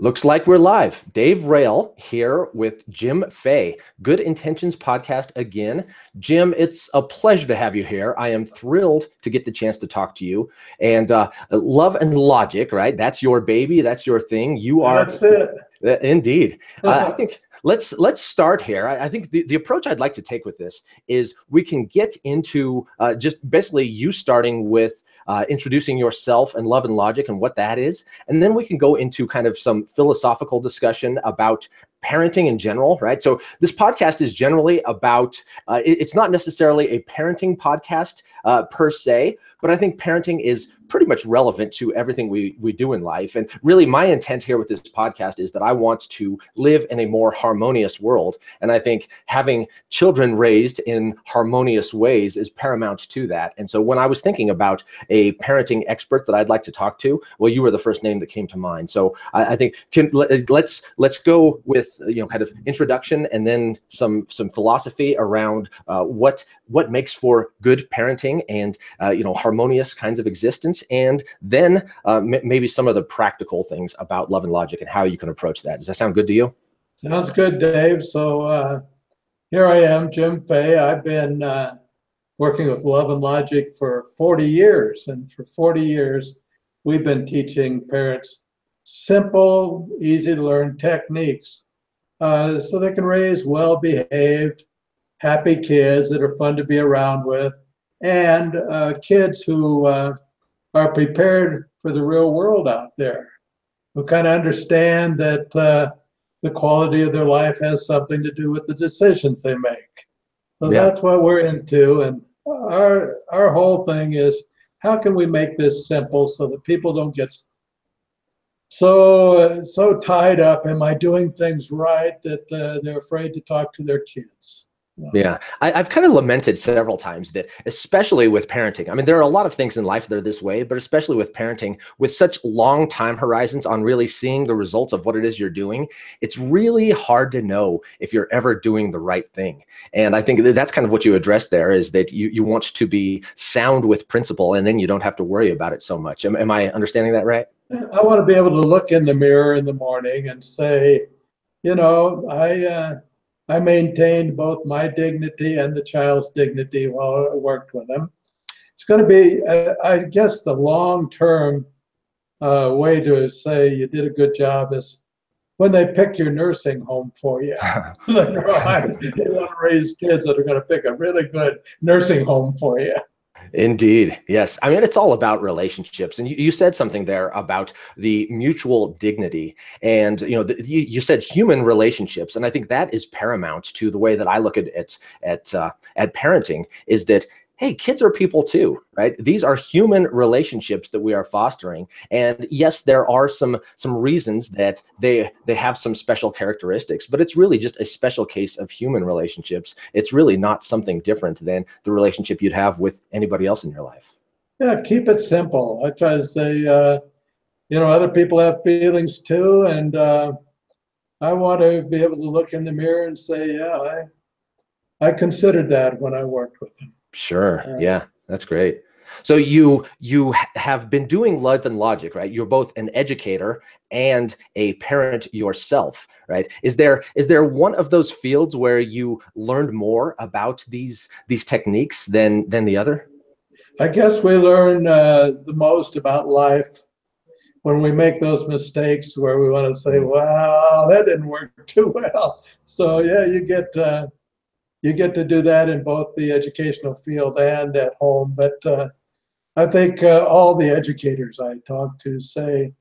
Looks like we're live. Dave Rail here with Jim Fay. Good Intentions podcast again. Jim, it's a pleasure to have you here. I am thrilled to get the chance to talk to you. And Love and Logic, right? That's your baby. That's your thing. You are. That's it. Indeed. I think let's start here. I think the approach I'd like to take with this is we can get into just basically you starting with introducing yourself and Love and Logic and what that is. And then we can go into kind of some philosophical discussion about parenting in general, right? So this podcast is generally about, it's not necessarily a parenting podcast per se, but I think parenting is pretty much relevant to everything we do in life. And really my intent here with this podcast is that I want to live in a more harmonious world. And I think having children raised in harmonious ways is paramount to that. And so when I was thinking about a parenting expert that I'd like to talk to, well, you were the first name that came to mind. So I think let's go with kind of introduction and then some philosophy around what makes for good parenting and harmonious kinds of existence, and then maybe some of the practical things about Love and Logic and how you can approach that. Does that sound good to you? Sounds good, Dave. So here I am, Jim Fay. I've been working with Love and Logic for 40 years, and for 40 years we've been teaching parents simple, easy to learn techniques so they can raise well-behaved, happy kids that are fun to be around with, and kids who are prepared for the real world out there, who kind of understand that the quality of their life has something to do with the decisions they make. So that's what we're into, and our whole thing is, how can we make this simple so that people don't get so tied up, am I doing things right, that they're afraid to talk to their kids. Yeah, I've kind of lamented several times that, especially with parenting, I mean, there are a lot of things in life that are this way, but especially with parenting, with such long time horizons on really seeing the results of what it is you're doing, it's really hard to know if you're ever doing the right thing. And I think that's kind of what you addressed there, is that you want to be sound with principle, and then you don't have to worry about it so much. Am I understanding that right? I want to be able to look in the mirror in the morning and say, I maintained both my dignity and the child's dignity while I worked with them. It's going to be, I guess, the long-term way to say you did a good job is when they pick your nursing home for you. You want to raise kids that are going to pick a really good nursing home for you. Indeed. Yes. I mean, it's all about relationships. And you said something there about the mutual dignity, and, you said human relationships. And I think that is paramount to the way that I look at parenting, is that, hey, kids are people too, right? These are human relationships that we are fostering. And yes, there are some reasons that they have some special characteristics, but it's really just a special case of human relationships. It's really not something different than the relationship you'd have with anybody else in your life. Yeah, keep it simple. I try to say, other people have feelings too. And I want to be able to look in the mirror and say, yeah, I considered that when I worked with them. There. Yeah, that's great. So you have been doing Love and Logic, right? You're both an educator and a parent yourself, right? Is there one of those fields where you learned more about these techniques than the other? I guess we learn the most about life when we make those mistakes where we want to say, wow, that didn't work too well. So yeah, you get to do that in both the educational field and at home. But I think all the educators I talk to say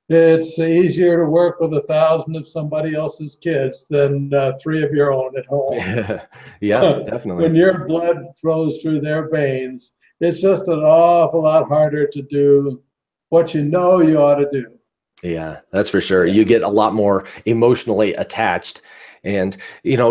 it's easier to work with 1,000 of somebody else's kids than 3 of your own at home. Yeah, definitely. When your blood flows through their veins, it's just an awful lot harder to do what you ought to do. Yeah, that's for sure. You get a lot more emotionally attached. And,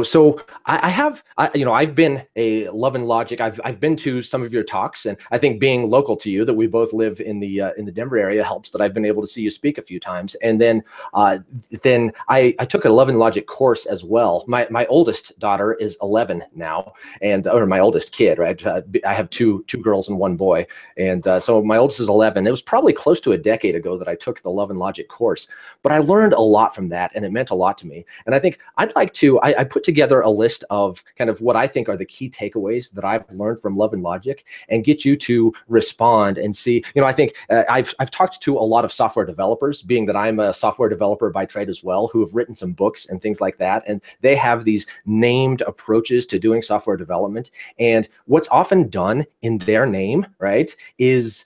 so I've been a Love and Logic. I've been to some of your talks, and I think being local to you, that we both live in the Denver area, helps that I've been able to see you speak a few times. And then I took a Love and Logic course as well. My oldest daughter is 11 now, or my oldest kid, right? I have two girls and one boy. And so my oldest is 11. It was probably close to a decade ago that I took the Love and Logic course, but I learned a lot from that, and it meant a lot to me. And I think I'd like to, I put together a list of kind of what I think are the key takeaways that I've learned from Love and Logic, and get you to respond and see. I think I've talked to a lot of software developers, being that I'm a software developer by trade as well, who have written some books and things like that. And they have these named approaches to doing software development. And what's often done in their name, right, is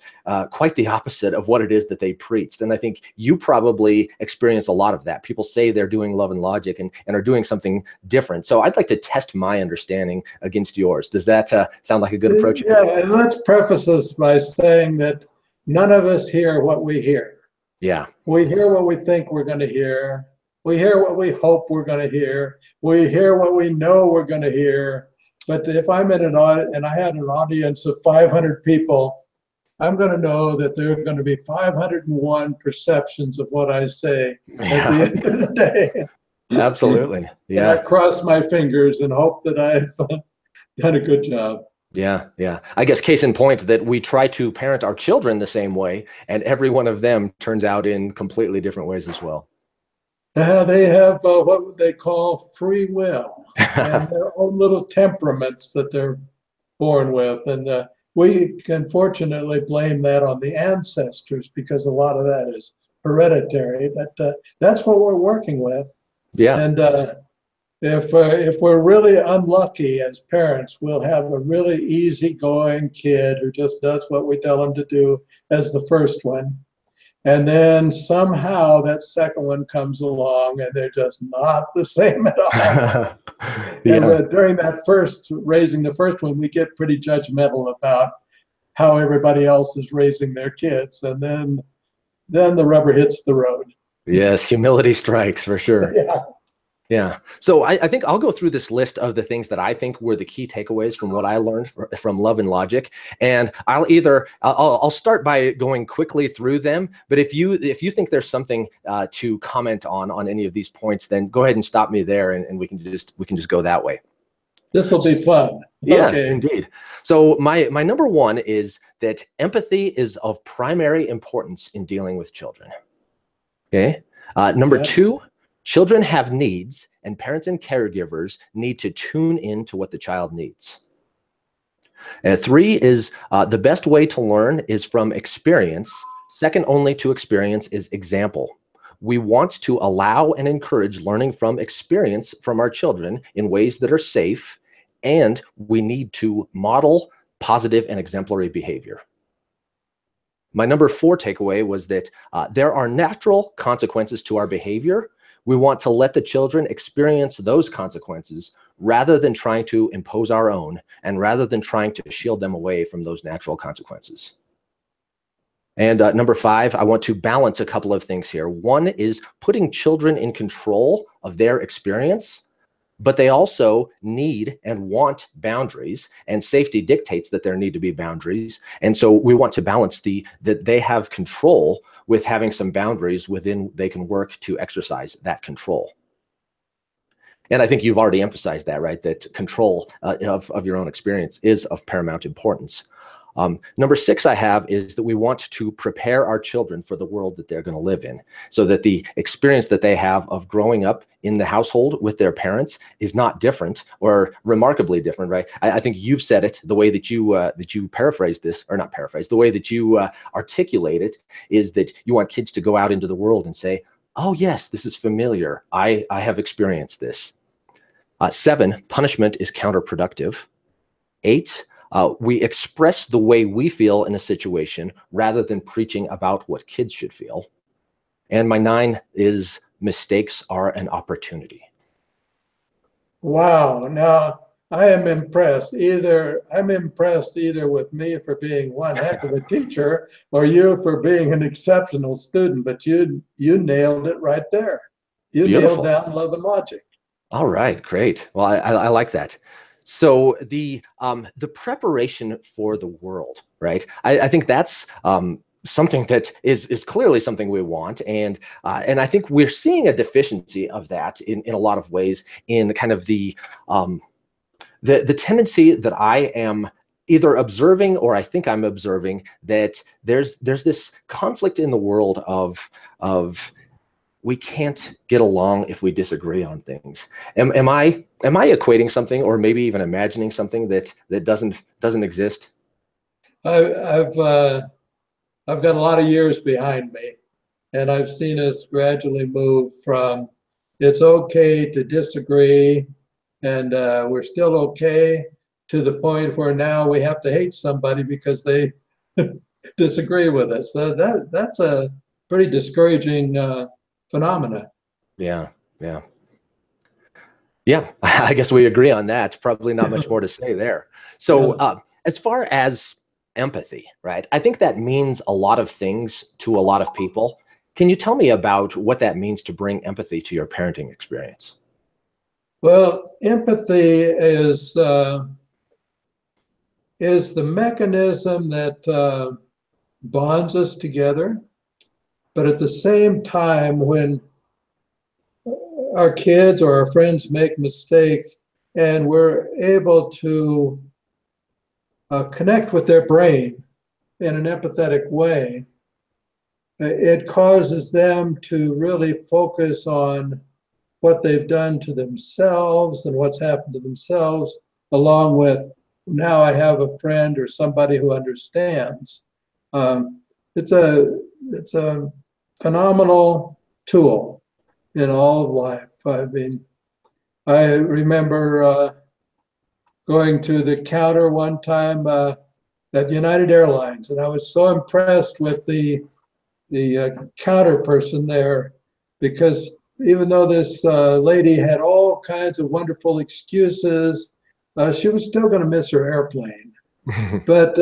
quite the opposite of what it is that they preached. And I think you probably experience a lot of that. People say they're doing Love and Logic and are doing something different. So I'd like to test my understanding against yours. Does that sound like a good approach? Yeah, and let's preface this by saying that none of us hear what we hear. Yeah. We hear what we think we're going to hear. We hear what we hope we're going to hear. We hear what we know we're going to hear. But if I'm in an audit and I had an audience of 500 people, I'm going to know that there are going to be 501 perceptions of what I say at the end of the day. Absolutely. Yeah. And I cross my fingers and hope that I've done a good job. Yeah. Yeah. I guess case in point that we try to parent our children the same way, and every one of them turns out in completely different ways as well. They have what they call free will and their own little temperaments that they're born with. And we can fortunately blame that on the ancestors, because a lot of that is hereditary, but that's what we're working with. Yeah. And if we're really unlucky as parents, we'll have a really easygoing kid who just does what we tell him to do as the first one. And then somehow that second one comes along and they're just not the same at all. Yeah. And during that raising the first one, we get pretty judgmental about how everybody else is raising their kids. And then the rubber hits the road. Yes, humility strikes for sure. Yeah. Yeah. So I think I'll go through this list of the things that I think were the key takeaways from what I learned from Love and Logic. And I'll start by going quickly through them. But if you think there's something to comment on any of these points, then go ahead and stop me there, and we can just go that way. This will be fun. Yeah, okay. Indeed. So my number one is that empathy is of primary importance in dealing with children. Okay. Number two, children have needs, and parents and caregivers need to tune in to what the child needs. And three is the best way to learn is from experience. Second only to experience is example. We want to allow and encourage learning from experience from our children in ways that are safe, and we need to model positive and exemplary behavior. My number four takeaway was that there are natural consequences to our behavior. We want to let the children experience those consequences rather than trying to impose our own, and rather than trying to shield them away from those natural consequences. And number five, I want to balance a couple of things here. One is putting children in control of their experience, but they also need and want boundaries, and safety dictates that there need to be boundaries. And so we want to balance that they have control with having some boundaries within they can work to exercise that control. And I think you've already emphasized that, right? That control of your own experience is of paramount importance. Number six I have is that we want to prepare our children for the world that they're going to live in, so that the experience that they have of growing up in the household with their parents is not different or remarkably different, right? I think you've said it the way that you paraphrase this, or not paraphrase, the way that you articulate it is that you want kids to go out into the world and say, oh yes, this is familiar. I have experienced this. 7, punishment is counterproductive. 8, we express the way we feel in a situation rather than preaching about what kids should feel. And my 9 is mistakes are an opportunity. Wow. Now, I am impressed. I'm impressed either with me for being one heck of a teacher, or you for being an exceptional student, but you nailed it right there. You Beautiful. nailed down Love and Logic. All right, great. Well, I like that. So the preparation for the world, right? I think that's something that is clearly something we want, and I think we're seeing a deficiency of that in a lot of ways in kind of um, the tendency that I am either observing or I think I'm observing that there's this conflict in the world of we can't get along if we disagree on things. Am I equating something or maybe even imagining something that doesn't exist? I've got a lot of years behind me, and I've seen us gradually move from it's okay to disagree, and we're still okay, to the point where now we have to hate somebody because they disagree with us. So that's a pretty discouraging phenomena. Yeah, yeah. Yeah, I guess we agree on that. Probably not much more to say there. So, Yeah. as far as empathy, right? I think that means a lot of things to a lot of people. Can you tell me about what that means to bring empathy to your parenting experience? Well, empathy is the mechanism that bonds us together. But at the same time, when our kids or our friends make mistakes and we're able to connect with their brain in an empathetic way, it causes them to really focus on what they've done to themselves and what's happened to themselves, along with now I have a friend or somebody who understands. Um, it's a phenomenal tool in all of life. I mean, I remember going to the counter one time at United Airlines, and I was so impressed with the counter person there, because even though this lady had all kinds of wonderful excuses, she was still going to miss her airplane. But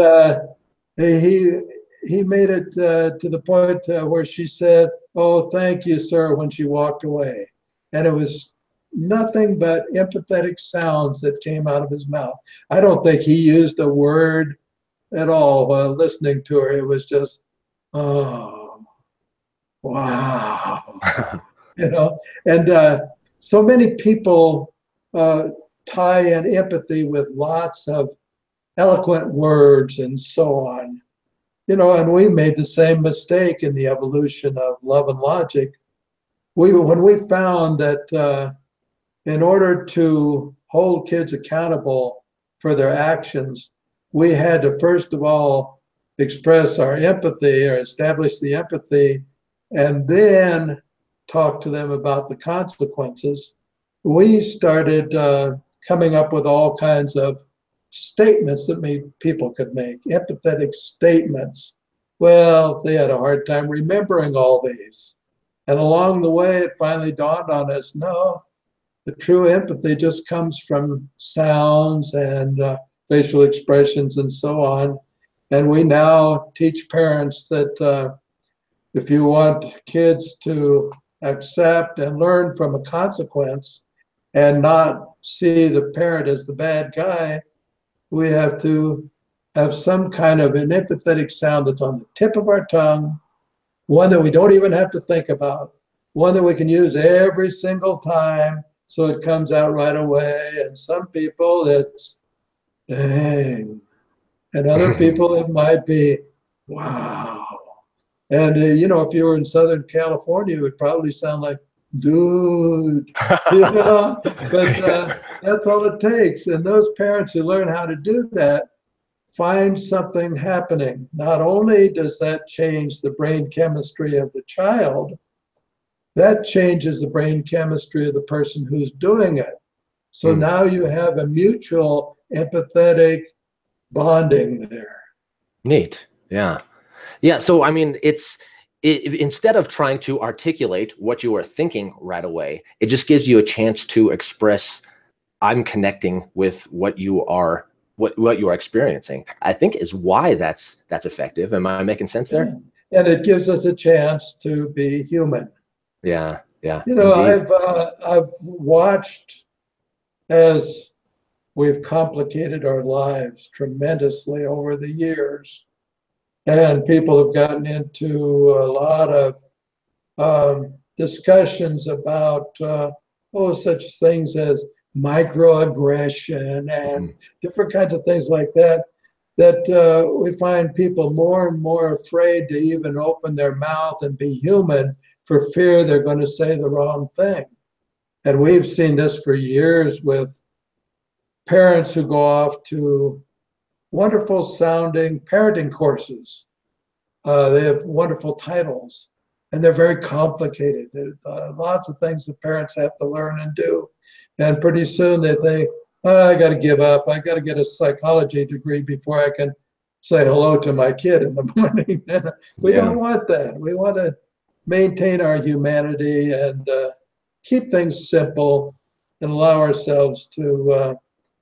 he he made it to the point where she said, "Oh, thank you, sir," when she walked away, and it was nothing but empathetic sounds that came out of his mouth. I don't think he used a word at all while listening to her. It was just, oh, wow, you know. And so many people uh, tie in empathy with lots of eloquent words and so on. You know, and we made the same mistake in the evolution of Love and Logic. When we found that in order to hold kids accountable for their actions, we had to first of all express our empathy or establish the empathy, and then talk to them about the consequences. We started coming up with all kinds of statements that people could make, empathetic statements. Well, they had a hard time remembering all these. And along the way, it finally dawned on us, no, the true empathy just comes from sounds and facial expressions and so on. And we now teach parents that if you want kids to accept and learn from a consequence and not see the parent as the bad guy, we have to have some kind of an empathetic sound that's on the tip of our tongue, one that we don't even have to think about, one that we can use every single time so it comes out right away. And some people it's dang, and other people it might be wow. And you know, if you were in Southern California, it would probably sound like dude, you know. But that's all it takes. And those parents who learn how to do that find something happening. Not only does that change the brain chemistry of the child, that changes the brain chemistry of the person who's doing it. So now you have a mutual empathetic bonding there. Neat. Yeah. Yeah. So, I mean, instead of trying to articulate what you are thinking right away, it just gives you a chance to express, I'm connecting with what you are, what you are experiencing. I think is why that's effective. Am I making sense there? And it gives us a chance to be human. Yeah. Yeah, You know, indeed. I've watched as we've complicated our lives tremendously over the years, and people have gotten into a lot of discussions about such things as microaggression and Mhm. different kinds of things like that. That we find people more and more afraid to even open their mouth and be human for fear they're going to say the wrong thing. And we've seen this for years with parents who go off to wonderful sounding parenting courses. They have wonderful titles and they're very complicated. There's lots of things the parents have to learn and do. And pretty soon they think, oh, I got to give up. I got to get a psychology degree before I can say hello to my kid in the morning. We Yeah. don't want that. We want to maintain our humanity and keep things simple and allow ourselves to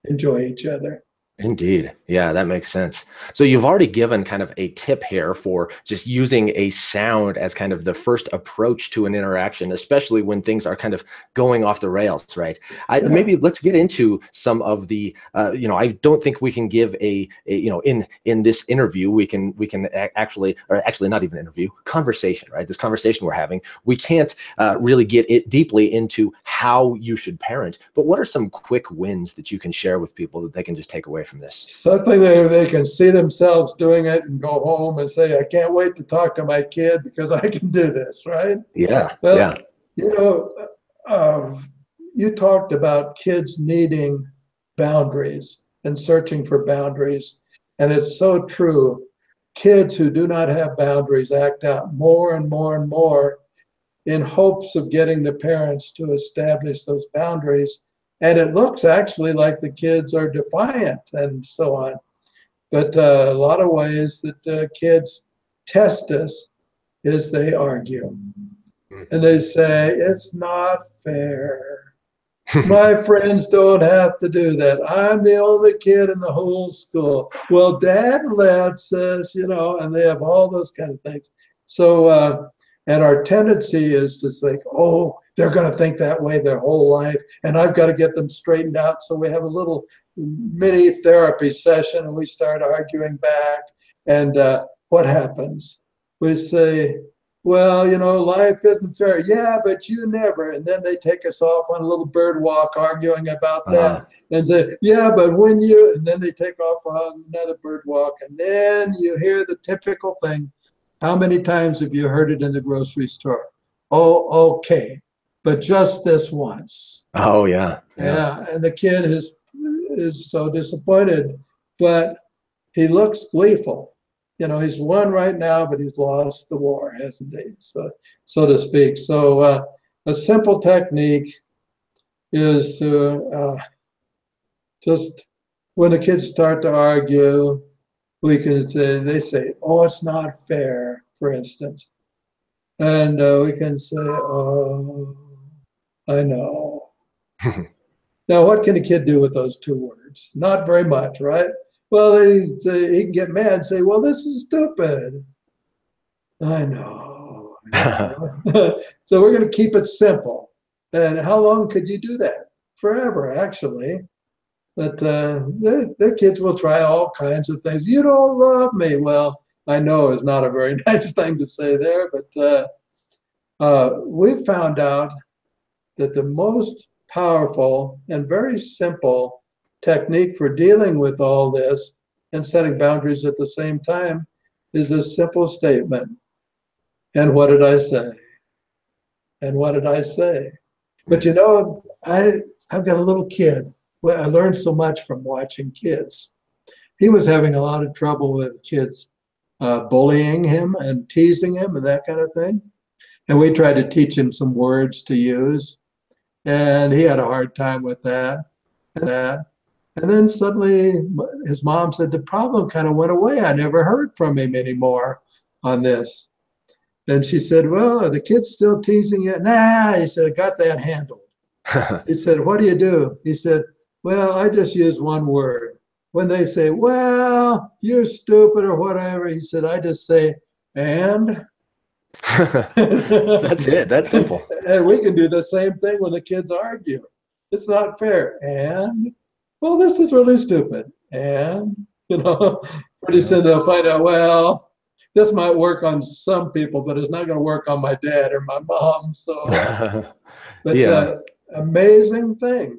enjoy each other. Indeed. Yeah, that makes sense. So you've already given kind of a tip here for just using a sound as kind of the first approach to an interaction, especially when things are kind of going off the rails, right? Yeah. Maybe let's get into some of the, I don't think we can give in this interview, actually, or actually not even interview, conversation, right? This conversation we're having, we can't really get it deeply into how you should parent, but what are some quick wins that you can share with people that they can just take away from this? Something they can see themselves doing it and go home and say, I can't wait to talk to my kid because I can do this, right? Yeah, yeah. Well, you know, uh, you talked about kids needing boundaries and searching for boundaries. And it's so true. Kids who do not have boundaries act out more and more and more in hopes of getting the parents to establish those boundaries. And it looks actually like the kids are defiant and so on. But a lot of ways that kids test us is they argue and they say, it's not fair. My friends don't have to do that. I'm the only kid in the whole school. Well, dad lets us, and they have all those kind of things. So, and our tendency is to think, oh, they're going to think that way their whole life. And I've got to get them straightened out. So we have a little mini therapy session and we start arguing back. And what happens? We say, well, life isn't fair. Yeah, but you never. And then they take us off on a little bird walk arguing about Uh, that and say, yeah, but when you, and then they take off on another bird walk. And then you hear the typical thing. How many times have you heard it in the grocery store? Oh, okay, but just this once. oh yeah, yeah. Yeah, and the kid is so disappointed, but he looks gleeful. He's won right now, but he's lost the war, hasn't he? So to speak. So a simple technique is to just when the kids start to argue, they say, oh, it's not fair, for instance. And we can say, oh, I know. Now, what can a kid do with those two words? Not very much, right? Well, he can get mad and say, well, this is stupid. I know. So we're going to keep it simple. And how long could you do that? Forever, actually. But the kids will try all kinds of things. You don't love me. Well, I know is not a very nice thing to say there, but we found out that the most powerful and very simple technique for dealing with all this and setting boundaries at the same time is a simple statement. And what did I say? And what did I say? But I've got a little kid. Well, I learned so much from watching kids. He was having a lot of trouble with kids bullying him and teasing him and that kind of thing. And we tried to teach him some words to use. And he had a hard time with that. And then suddenly his mom said the problem kind of went away. I never heard from him anymore on this. And she said, well, are the kids still teasing you? Nah, he said, I got that handled. He said, what do you do? He said, well, I just use one word. When they say, well, you're stupid or whatever, he said, I just say, and That's it. That's simple. And we can do the same thing when the kids argue. It's not fair. And, well, this is really stupid. And, pretty soon they'll find out, well, this might work on some people, but it's not going to work on my dad or my mom. So, but Yeah. amazing thing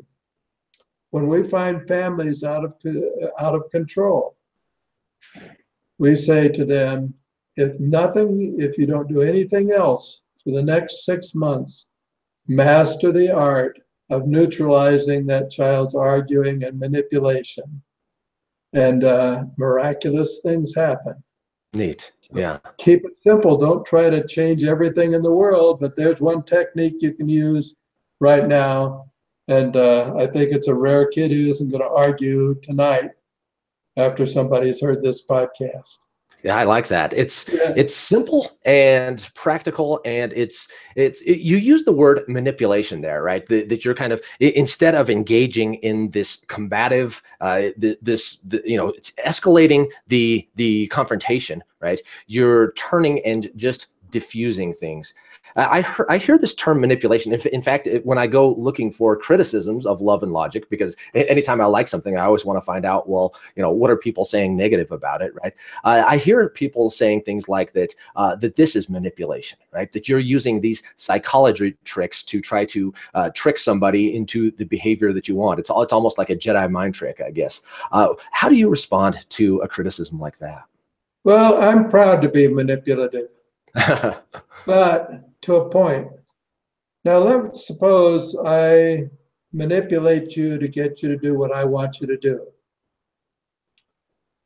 when we find families out of control, we say to them, if you don't do anything else for the next 6 months, master the art of neutralizing that child's arguing and manipulation. And miraculous things happen. Neat. Yeah. Keep it simple. Don't try to change everything in the world, but there's one technique you can use right now. And I think it's a rare kid who isn't going to argue tonight after somebody's heard this podcast. Yeah, I like that. It's simple and practical, and you use the word manipulation there, right? That you're kind of, instead of engaging in this combative, it's escalating the confrontation, right? You're turning and just diffusing things. I hear this term manipulation. In fact, when I go looking for criticisms of Love and Logic, because anytime I like something, I always want to find out, well, what are people saying negative about it, right? I hear people saying things like that, that this is manipulation, right? That you're using these psychology tricks to try to trick somebody into the behavior that you want. It's almost like a Jedi mind trick, I guess. How do you respond to a criticism like that? Well, I'm proud to be manipulative, but to a point. Now, let's suppose I manipulate you to get you to do what I want you to do.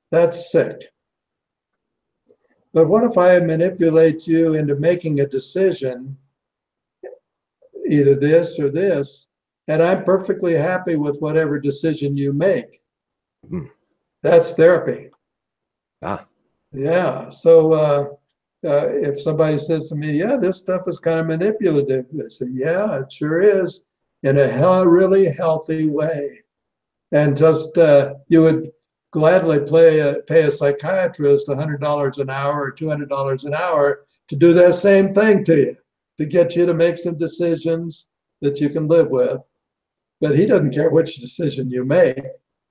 That's sick. But what if I manipulate you into making a decision, either this or this, and I'm perfectly happy with whatever decision you make? That's therapy. Yeah. So, if somebody says to me, yeah, this stuff is kind of manipulative, I say, yeah, it sure is, in a really healthy way. And just you would gladly pay a psychiatrist $100 an hour or $200 an hour to do that same thing to you, to get you to make some decisions that you can live with. But he doesn't care which decision you make.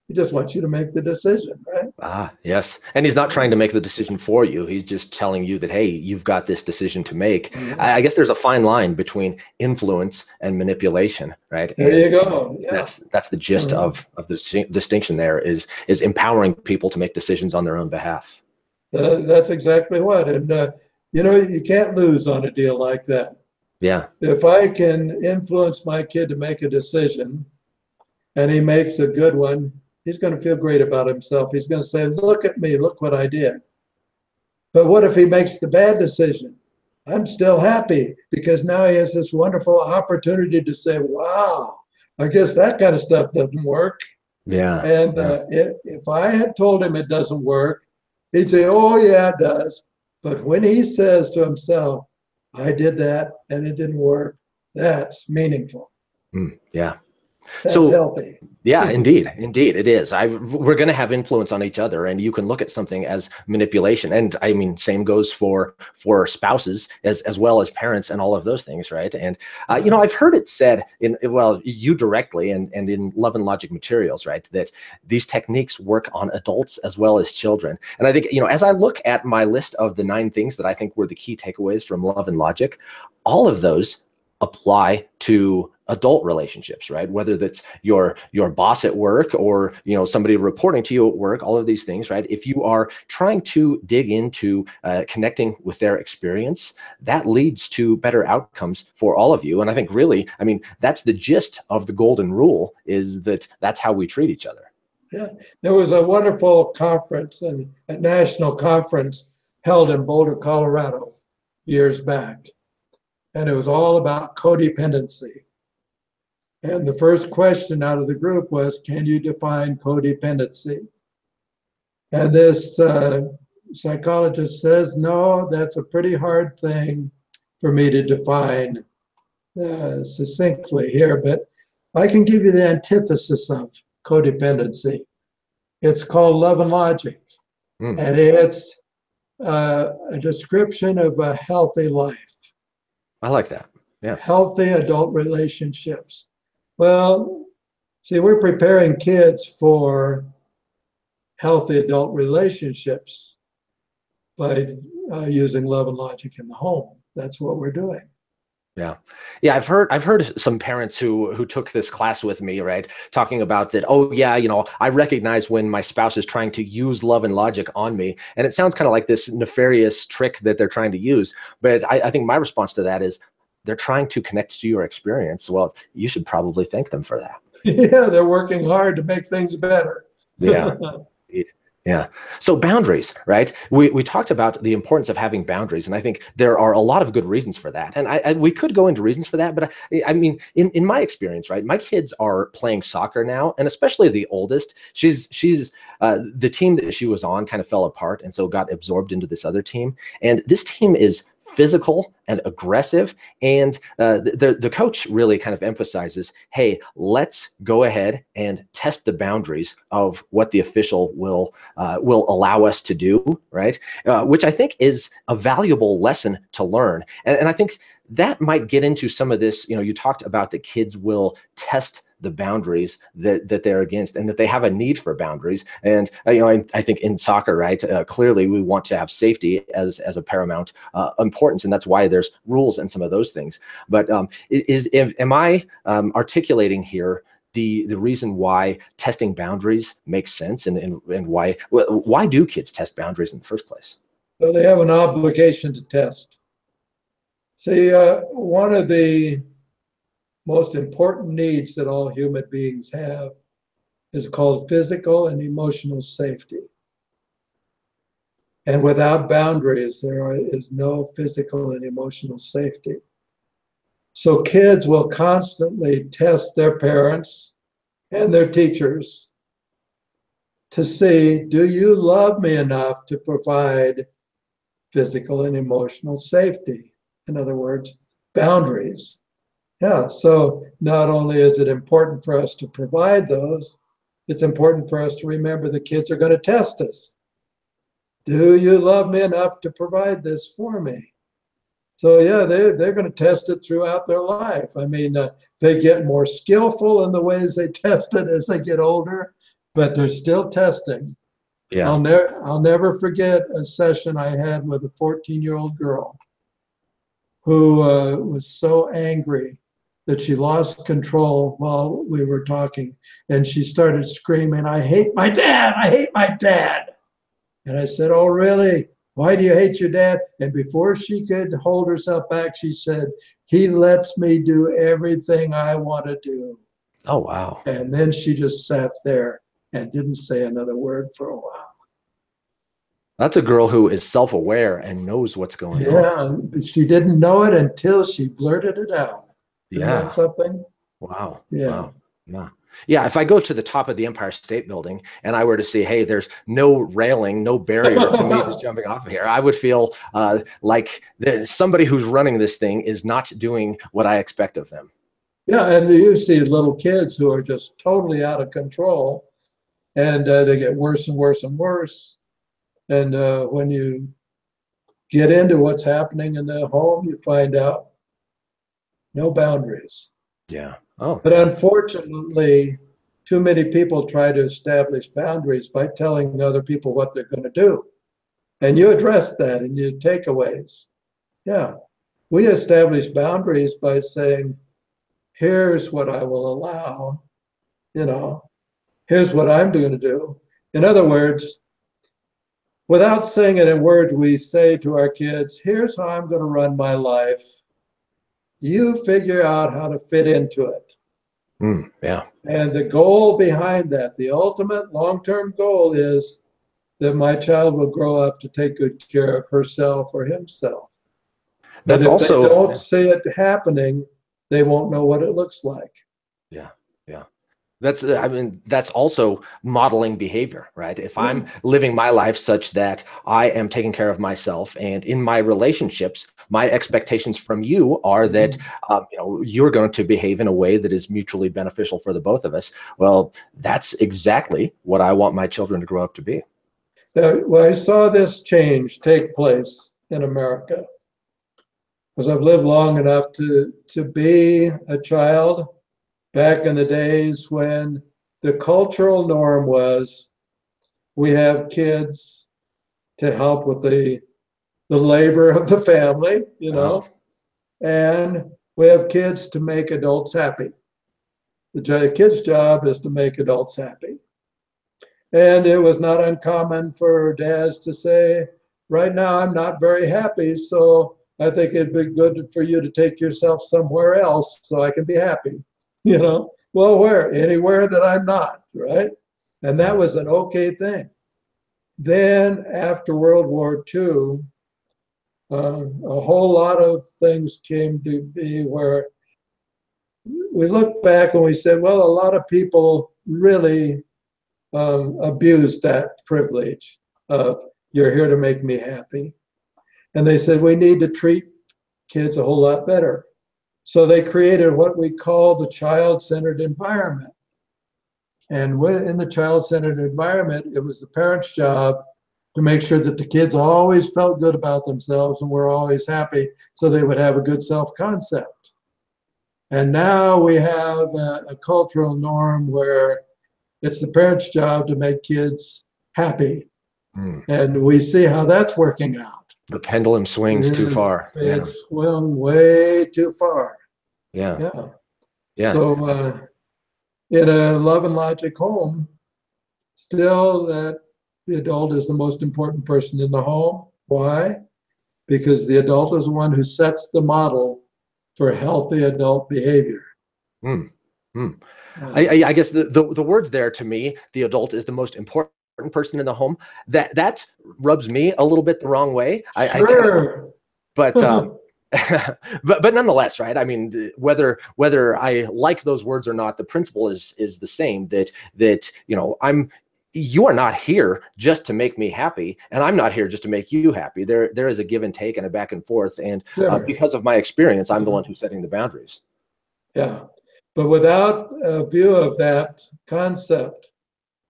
He just wants you to make the decision, right? Yes. And he's not trying to make the decision for you. He's just telling you that, hey, you've got this decision to make. Mm-hmm. I guess there's a fine line between influence and manipulation, right? There you go. Yeah. That's the gist of the distinction there is empowering people to make decisions on their own behalf. That's exactly what. And, you can't lose on a deal like that. Yeah. If I can influence my kid to make a decision and he makes a good one, he's going to feel great about himself. He's going to say, look at me, look what I did. But what if he makes the bad decision? I'm still happy because now he has this wonderful opportunity to say, wow, I guess that kind of stuff doesn't work. Yeah. And if I had told him it doesn't work, he'd say, oh, yeah, it does. But when he says to himself, I did that and it didn't work, that's meaningful. Yeah. That's healthy. Yeah, indeed it is. We're going to have influence on each other, and you can look at something as manipulation. And I mean, same goes for spouses as well as parents and all of those things, right? And I've heard it said you directly and in Love and Logic materials, right, that these techniques work on adults as well as children. And I think as I look at my list of the 9 things that I think were the key takeaways from Love and Logic, all of those apply to adult relationships, right? Whether that's your boss at work or somebody reporting to you at work, all of these things, right? If you are trying to dig into connecting with their experience, that leads to better outcomes for all of you. And I think really, that's the gist of the golden rule, is that's how we treat each other. Yeah, there was a wonderful conference, a national conference held in Boulder, Colorado, years back. And it was all about codependency. And the first question out of the group was, can you define codependency? And this psychologist says, no, that's a pretty hard thing for me to define succinctly here, but I can give you the antithesis of codependency. It's called Love and Logic. And it's a description of a healthy life. I like that. Yeah. Healthy adult relationships. Well, see, we're preparing kids for healthy adult relationships by using love and logic in the home. That's what we're doing. Yeah. Yeah, I've heard some parents who took this class with me, right, talking about that, oh yeah, I recognize when my spouse is trying to use love and logic on me. And it sounds kind of like this nefarious trick that they're trying to use. But I think my response to that is they're trying to connect to your experience. Well, you should probably thank them for that. Yeah, they're working hard to make things better. Yeah. Yeah. So boundaries, right? We talked about the importance of having boundaries, and I think there are a lot of good reasons for that. And we could go into reasons for that, but I mean, in my experience, right? My kids are playing soccer now, and especially the oldest, she's the team that she was on kind of fell apart, and so got absorbed into this other team. And this team is physical and aggressive, and the coach really kind of emphasizes, hey, let's go ahead and test the boundaries of what the official will allow us to do, right? Which I think is a valuable lesson to learn. And I think that might get into some of this, you talked about the kids will test the boundaries that they're against, and that they have a need for boundaries. And I think in soccer, right, clearly we want to have safety as a paramount importance, and that's why there's rules and some of those things. But am I articulating here the reason why testing boundaries makes sense, and why do kids test boundaries in the first place? So they have an obligation to test. See, one of the most important needs that all human beings have is called physical and emotional safety. And without boundaries, there is no physical and emotional safety. So kids will constantly test their parents and their teachers to see, do you love me enough to provide physical and emotional safety? In other words, boundaries. Yeah, so not only is it important for us to provide those, it's important for us to remember the kids are going to test us. Do you love me enough to provide this for me? So yeah, they're going to test it throughout their life. I mean, they get more skillful in the ways they test it as they get older, but they're still testing. Yeah. I'll never forget a session I had with a 14-year-old girl who was so angry that she lost control while we were talking. And she started screaming, I hate my dad, I hate my dad. And I said, oh, really? Why do you hate your dad? And before she could hold herself back, she said, he lets me do everything I want to do. Oh, wow. And then she just sat there and didn't say another word for a while. That's a girl who is self-aware and knows what's going on. Yeah, but she didn't know it until she blurted it out. Isn't Yeah. that something? Wow. Yeah. Wow. Yeah. Yeah. If I go to the top of the Empire State Building and I were to see, hey, there's no railing, no barrier to me just jumping off of here, I would feel like somebody who's running this thing is not doing what I expect of them. Yeah, and you see little kids who are just totally out of control, and they get worse and worse and worse. And when you get into what's happening in the home, you find out no boundaries. Yeah. Oh. But unfortunately, too many people try to establish boundaries by telling other people what they're going to do. And you address that in your takeaways. Yeah. We establish boundaries by saying, here's what I will allow, here's what I'm going to do. In other words, without saying it in words, we say to our kids, here's how I'm going to run my life. You figure out how to fit into it. Yeah. And the goal behind that, the ultimate long-term goal, is that my child will grow up to take good care of herself or himself. But That's if also, they don't see it happening, they won't know what it looks like. Yeah. Yeah. That's also modeling behavior, right? If I'm living my life such that I am taking care of myself, and in my relationships, my expectations from you are that you're going to behave in a way that is mutually beneficial for the both of us. Well, that's exactly what I want my children to grow up to be. Well, I saw this change take place in America because I've lived long enough to be a child back in the days when the cultural norm was we have kids to help with the labor of the family, you know, and we have kids to make adults happy. The kid's job is to make adults happy. And it was not uncommon for dads to say, right now I'm not very happy, so I think it'd be good for you to take yourself somewhere else so I can be happy. You know, well, where? Anywhere that I'm not, right? And that was an okay thing. Then after World War II, a whole lot of things came to be where we look back and we said, well, a lot of people really abused that privilege of you're here to make me happy. And they said, we need to treat kids a whole lot better. So they created what we call the child-centered environment. And in the child-centered environment, it was the parents' job to make sure that the kids always felt good about themselves and were always happy so they would have a good self-concept. And now we have a cultural norm where it's the parents' job to make kids happy. And we see how that's working out. The pendulum swings too far. It's swung way too far. Yeah. So in a Love and Logic home, still that the adult is the most important person in the home. Why? Because the adult is the one who sets the model for healthy adult behavior. I guess the words there to me, the adult is the most important person in the home. That rubs me a little bit the wrong way. But nonetheless, right? I mean, whether I like those words or not, the principle is the same. That you know, you are not here just to make me happy, and I'm not here just to make you happy. There is a give and take and a back and forth, and because of my experience, I'm the one who's setting the boundaries. Yeah, but without a view of that concept,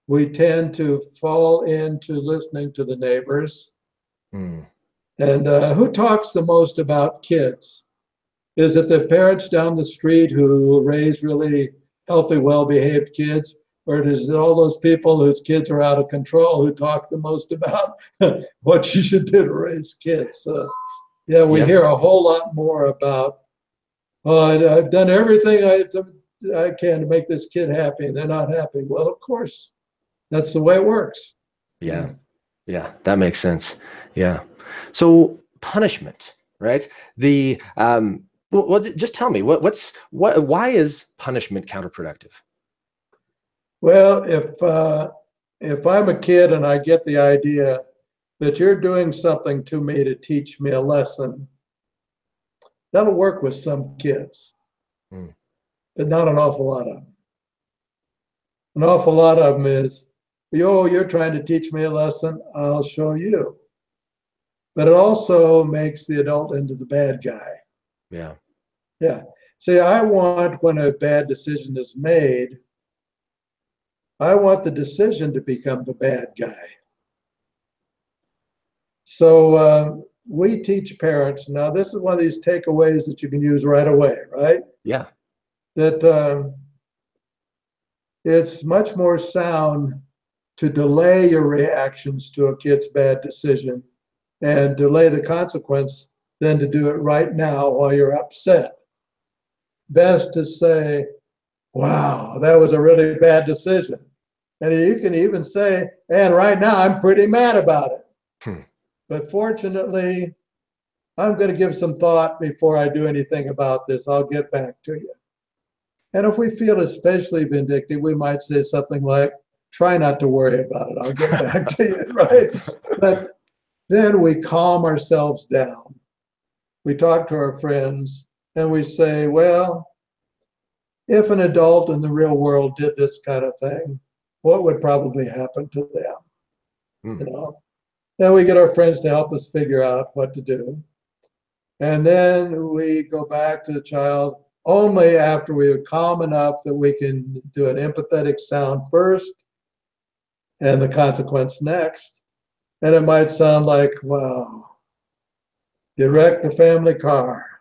we tend to fall into listening to the neighbors. And who talks the most about kids? Is it the parents down the street who raise really healthy, well-behaved kids? Or is it all those people whose kids are out of control who talk the most about what you should do to raise kids? We hear a whole lot more about, I've done everything I can to make this kid happy, and they're not happy. Well, of course, that's the way it works. Yeah, that makes sense. Yeah. So punishment, right? Well, just tell me why is punishment counterproductive? Well, if I'm a kid and I get the idea that you're doing something to me to teach me a lesson, that'll work with some kids, but not an awful lot of them. An awful lot of them is, you're trying to teach me a lesson, I'll show you. But it also makes the adult into the bad guy. Yeah. See, I want, when a bad decision is made, I want the decision to become the bad guy. So we teach parents, now this is one of these takeaways that you can use right away, right? Yeah. That it's much more sound to delay your reactions to a kid's bad decision and delay the consequence than to do it right now while you're upset. Best to say, wow, that was a really bad decision. And you can even say, and right now I'm pretty mad about it. But fortunately, I'm going to give some thought before I do anything about this. I'll get back to you. And if we feel especially vindictive, we might say something like, try not to worry about it. I'll get back to you, right? But then we calm ourselves down. We talk to our friends and we say, well, if an adult in the real world did this kind of thing, what would probably happen to them? You know? Then we get our friends to help us figure out what to do. And then we go back to the child only after we are calm enough that we can do an empathetic sound first and the consequence next. And it might sound like, wow, you wrecked the family car.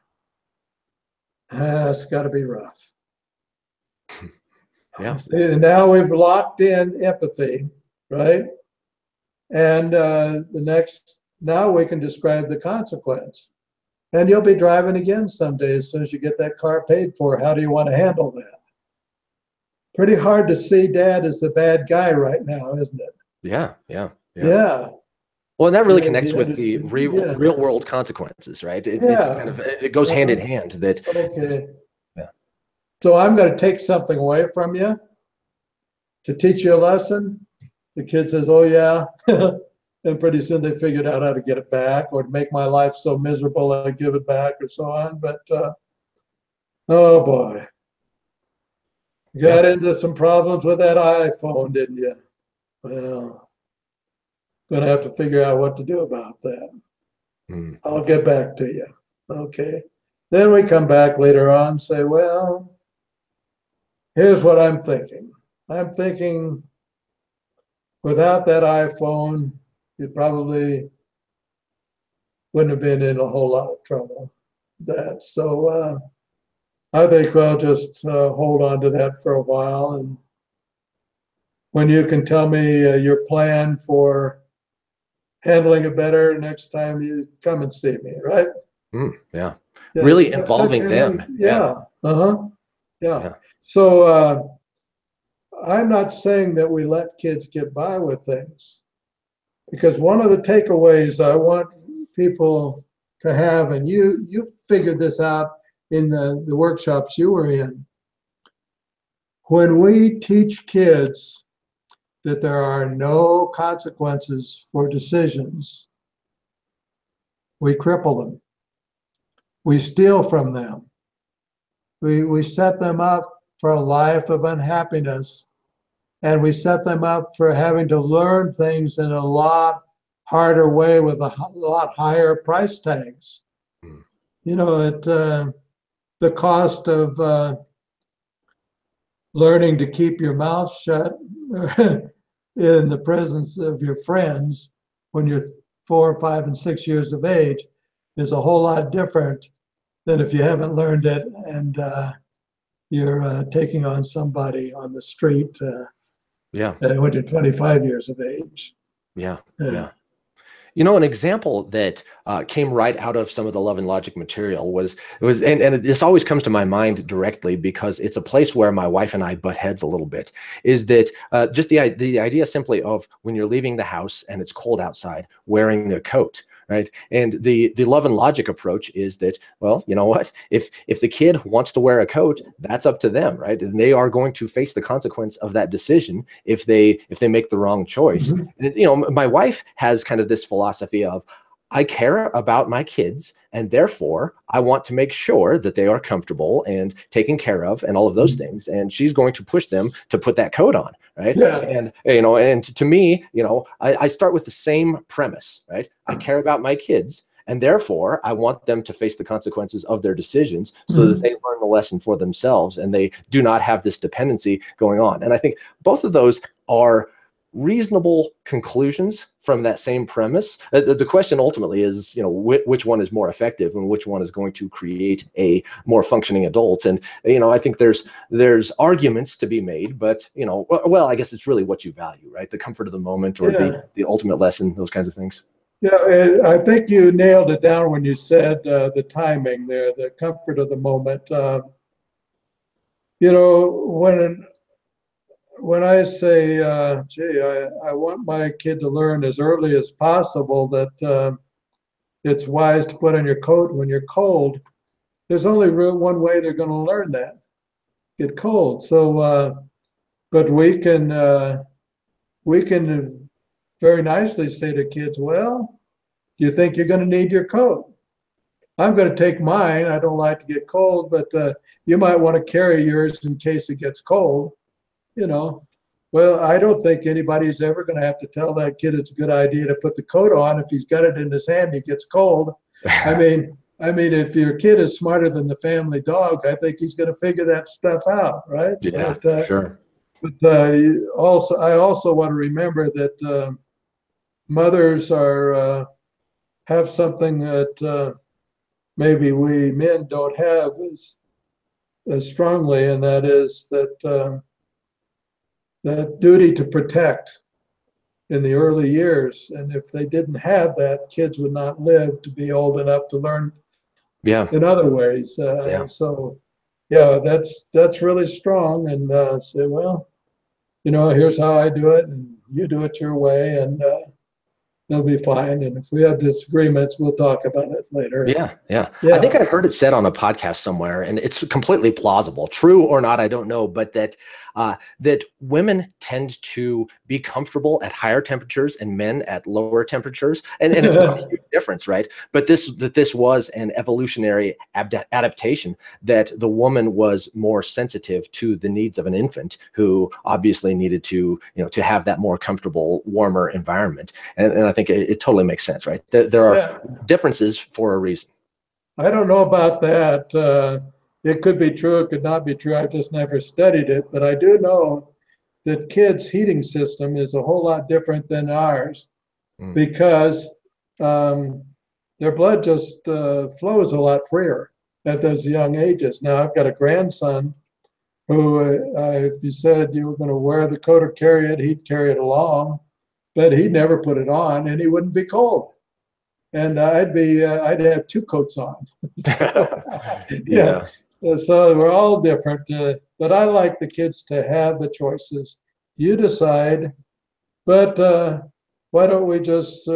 It's got to be rough. Yeah. See, now we've locked in empathy, right? And now we can describe the consequence. And you'll be driving again someday as soon as you get that car paid for. How do you want to handle that? Pretty hard to see Dad as the bad guy right now, isn't it? Yeah. Yeah. Well, and that really Yeah, connects you with the understand. real world consequences, right? It's kind Yeah. of, it goes hand in hand that. Okay. Yeah. So I'm going to take something away from you to teach you a lesson. The kid says, oh, yeah. And pretty soon they figured out how to get it back, or to make my life so miserable I give it back, or so on. But oh boy, you got into some problems with that iPhone, didn't you? Well, gonna have to figure out what to do about that. I'll get back to you. Okay. Then we come back later on and say, well, here's what I'm thinking. I'm thinking without that iPhone, you probably wouldn't have been in a whole lot of trouble. So I think I'll just hold on to that for a while. And when you can tell me your plan for handling it better next time you come and see me, right? Yeah. Really involving them. Yeah. Yeah. So I'm not saying that we let kids get by with things, because one of the takeaways I want people to have, and you figured this out in the workshops you were in, when we teach kids that there are no consequences for decisions, we cripple them. We steal from them. We set them up for a life of unhappiness, and we set them up for having to learn things in a lot harder way with a lot higher price tags. You know, the cost of learning to keep your mouth shut in the presence of your friends when you're 4, 5, and 6 years of age is a whole lot different than if you haven't learned it and you're taking on somebody on the street when you're 25 years of age. Yeah. You know, an example that came right out of some of the Love and Logic material and this always comes to my mind directly because it's a place where my wife and I butt heads a little bit, is that just the idea simply of when you're leaving the house and it's cold outside, wearing a coat. Right. And the Love and Logic approach is that, well, you know what, if the kid wants to wear a coat, that's up to them. Right. And they are going to face the consequence of that decision if they make the wrong choice. And, you know, my wife has kind of this philosophy of, I care about my kids, and therefore I want to make sure that they are comfortable and taken care of and all of those things. And she's going to push them to put that coat on. Right. Yeah. And, you know, and to me, you know, I start with the same premise, right? I care about my kids, and therefore I want them to face the consequences of their decisions so that they learn the lesson for themselves and they do not have this dependency going on. And I think both of those are reasonable conclusions from that same premise. The question ultimately is, you know, which one is more effective and which one is going to create a more functioning adult. And, you know, I think there's arguments to be made, but, you know, well, I guess it's really what you value, right? The comfort of the moment or the ultimate lesson, those kinds of things. Yeah, I think you nailed it down when you said the timing there, the comfort of the moment. You know, when I say, gee, I want my kid to learn as early as possible that it's wise to put on your coat when you're cold, there's only one way they're going to learn that, get cold. So, but we can very nicely say to kids, well, do you think you're going to need your coat? I'm going to take mine. I don't like to get cold, but you might want to carry yours in case it gets cold. You know, well, I don't think anybody's ever going to have to tell that kid it's a good idea to put the coat on if he's got it in his hand, he gets cold. I mean, if your kid is smarter than the family dog, I think he's going to figure that stuff out, right? Yeah, but, sure. But I also want to remember that mothers are have something that maybe we men don't have as strongly, and that is that duty to protect in the early years. And if they didn't have that, kids would not live to be old enough to learn in other ways. So, yeah, that's really strong. And say, well, here's how I do it, and you do it your way, and they'll be fine. And if we have disagreements, we'll talk about it later. Yeah. I think I heard it said on a podcast somewhere, and it's completely plausible, true or not, I don't know, but that women tend to be comfortable at higher temperatures and men at lower temperatures, and it's not a huge difference, right? But this was an evolutionary adaptation, that the woman was more sensitive to the needs of an infant, who obviously needed to have that more comfortable, warmer environment, and I think it totally makes sense, right? There are differences for a reason. I don't know about that. It could be true, it could not be true. I've just never studied it, but I do know that kids' heating system is a whole lot different than ours, because their blood just flows a lot freer at those young ages. Now, I've got a grandson who, if you said you were going to wear the coat or carry it, he'd carry it along, but he'd never put it on, and he wouldn't be cold. And I'd have two coats on. So we're all different, but I like the kids to have the choices. You decide, but why don't we just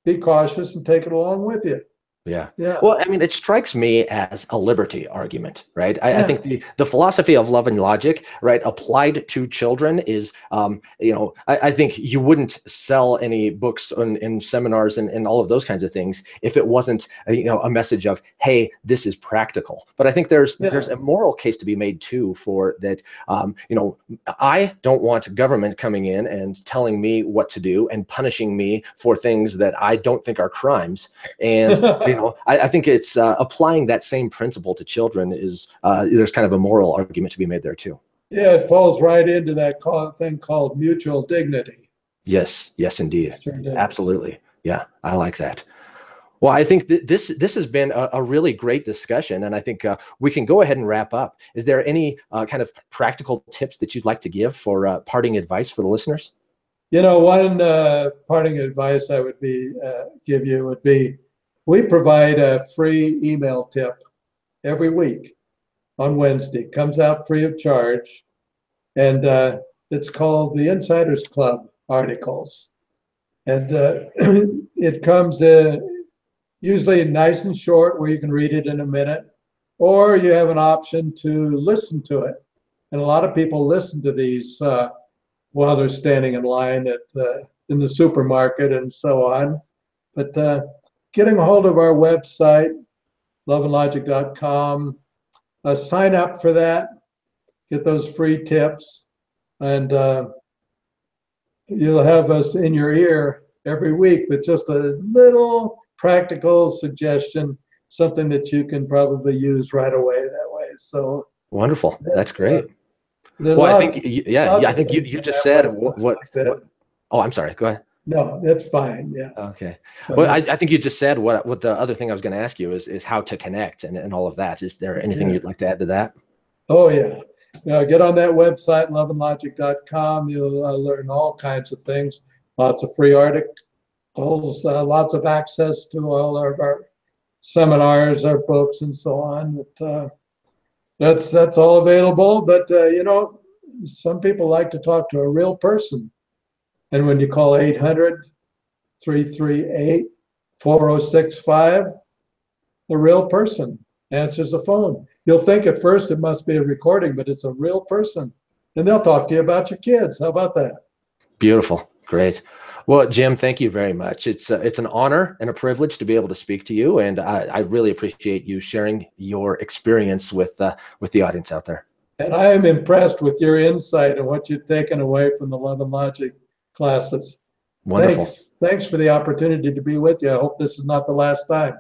be cautious and take it along with you? Yeah. Well, I mean, it strikes me as a liberty argument, right? I think the philosophy of Love and Logic, right, applied to children is, I think you wouldn't sell any books and seminars and all of those kinds of things if it wasn't, a message of, hey, this is practical. But I think there's a moral case to be made too for that. I don't want government coming in and telling me what to do and punishing me for things that I don't think are crimes. And I think it's applying that same principle to children is there's kind of a moral argument to be made there too. Yeah, it falls right into that thing called mutual dignity. Yes, indeed. Sure, absolutely. Yeah, I like that. Well, I think this has been a really great discussion, and I think we can go ahead and wrap up. Is there any kind of practical tips that you'd like to give for parting advice for the listeners? One parting advice I would give you would be, we provide a free email tip every week on Wednesday. It comes out free of charge, and it's called the Insiders Club articles. And it comes usually nice and short, where you can read it in a minute, or you have an option to listen to it. And a lot of people listen to these while they're standing in line in the supermarket and so on. But getting a hold of our website, loveandlogic.com, sign up for that, get those free tips, and you'll have us in your ear every week with just a little practical suggestion, something that you can probably use right away that way. So wonderful. That's great. Well, I think, I think you just said what oh, I'm sorry. Go ahead. No, that's fine. Yeah. Okay. Well, I think you just said what the other thing I was going to ask you is how to connect and all of that. Is there anything you'd like to add to that? Oh, yeah. Get on that website, loveandlogic.com. You'll learn all kinds of things. Lots of free articles, lots of access to all of our seminars, our books, and so on. But that's all available. But some people like to talk to a real person. And when you call 800-338-4065, the real person answers the phone. You'll think at first it must be a recording, but it's a real person. And they'll talk to you about your kids. How about that? Beautiful. Great. Well, Jim, thank you very much. It's an honor and a privilege to be able to speak to you. And I really appreciate you sharing your experience with the audience out there. And I am impressed with your insight and what you've taken away from the Love and Logic classes. Wonderful. Thanks for the opportunity to be with you. I hope this is not the last time.